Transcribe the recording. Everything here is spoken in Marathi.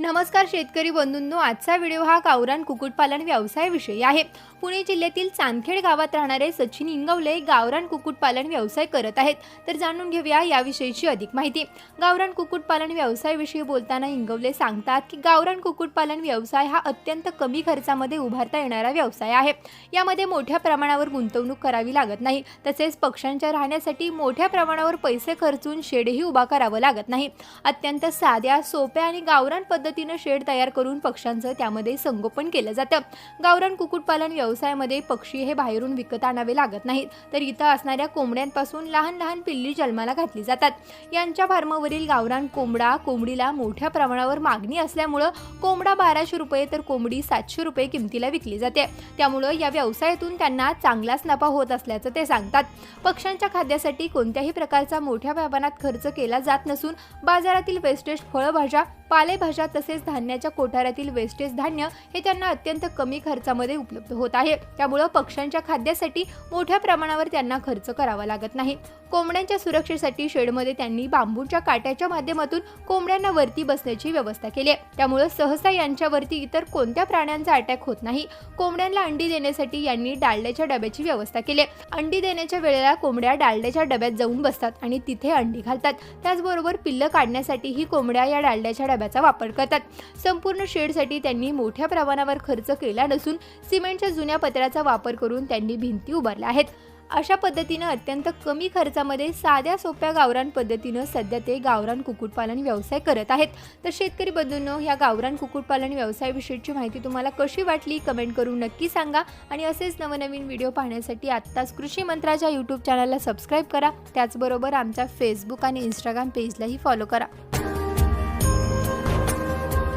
नमस्कार शेतकरी बंधूंनो, आजचा व्हिडिओ हा गावरान कुक्कुटपालन व्यवसायाविषयी आहे। पुणे जिल्ह्यातील चांदखेड गावात राहणारे सचिन इंगवले गावरान कुक्कुटपालन व्यवसाय करत आहेत। तर जाणून घेऊया याविषयीची अधिक माहिती। गावरान कुक्कुटपालन व्यवसायाविषयी बोलताना इंगवले सांगतात की गावरान कुक्कुटपालन व्यवसाय हा अत्यंत कमी खर्चामध्ये उभारता येणारा व्यवसाय आहे। यामध्ये मोठ्या प्रमाणावर गुंतवणूक करावी लागत नाही, तसेच पक्ष्यांच्या राहण्यासाठी मोठ्या प्रमाणावर पैसे खर्चून शेडही उभा करावं लागत नाही। अत्यंत साध्या, सोप्या आणि गावरान पद्धतीने शेड तयार करून पक्ष्यांचं त्यामध्ये संगोपन केलं जातं। गावरान कुक्कुटपालन व्यवसायामध्ये पक्षी हे बाहेरून विकत आणावे लागत नाहीत, तर इथं असणाऱ्या कोंबड्यांपासून लहान लहान पिल्ली जन्माला घातली जातात। यांच्या फार्मवरील गावरान कोंबडीला मोठ्या प्रमाणावर मागणी असल्यामुळे कोंबडा 1200 रुपये तर कोंबडी 700 रुपये किमतीला विकली जाते। त्यामुळे या व्यवसायातून त्यांना चांगलाच नफा होत असल्याचं ते सांगतात। पक्ष्यांच्या खाद्यासाठी कोणत्याही प्रकारचा मोठ्या प्रमाणात खर्च केला जात नसून बाजारातील वेस्टेज फळभाज्या, पालेभाज्या तसेच धान्याच्या कोठारातील वेस्टेज धान्य हे त्यांना अत्यंत कमी खर्चामध्ये उपलब्ध होत आहे। त्यामुळे पक्ष्यांच्या खाद्यासाठी मोठ्या प्रमाणावर त्यांना खर्च करावा लागत नाही। कोंबड्यांच्या सुरक्षेसाठी शेडमध्ये त्यांनी बांबूच्या काट्याच्या माध्यमातून कोंबड्यांना वरती बसण्याची व्यवस्था केली आहे। त्यामुळे सहसा यांच्यावरती इतर कोणत्या प्राण्यांचा अटॅक होत नाही। कोंबड्यांना अंडी देण्यासाठी यांनी डालड्याच्या डब्याची व्यवस्था केली। अंडी देण्याच्या वेळेला कोंबड्या डालड्याच्या डब्यात जाऊन बसतात आणि तिथे अंडी घालतात। त्याचबरोबर पिल्लं काढण्यासाठी ही कोंबड्या या डालड्याच्या डब्याचा वापर करतात। संपूर्ण शेडसाठी त्यांनी मोठ्या प्रमाणावर खर्च केला नसून सिमेंटच्या जुन्या पत्र्याचा वापर करून त्यांनी भिंती उभारल्या आहेत। अशा पद्धतीने अत्यंत कमी खर्चामध्ये साध्या सोप्या गावरान पद्धतीने सध्या ते गावरान कुक्कुटपालन व्यवसाय करत आहेत। तर शेतकरी बंधूंनो, या गावरान कुक्कुटपालन व्यवसायाविषयीची माहिती तुम्हाला कशी वाटली कमेंट करून नक्की सांगा आणि असेच नवनवीन व्हिडिओ पाहण्यासाठी आत्ताच कृषी मंत्राच्या YouTube चॅनलला सबस्क्राइब करा। त्याचबरोबर आमच्या फेसबुक आणि इंस्टाग्राम पेजलाही फॉलो करा।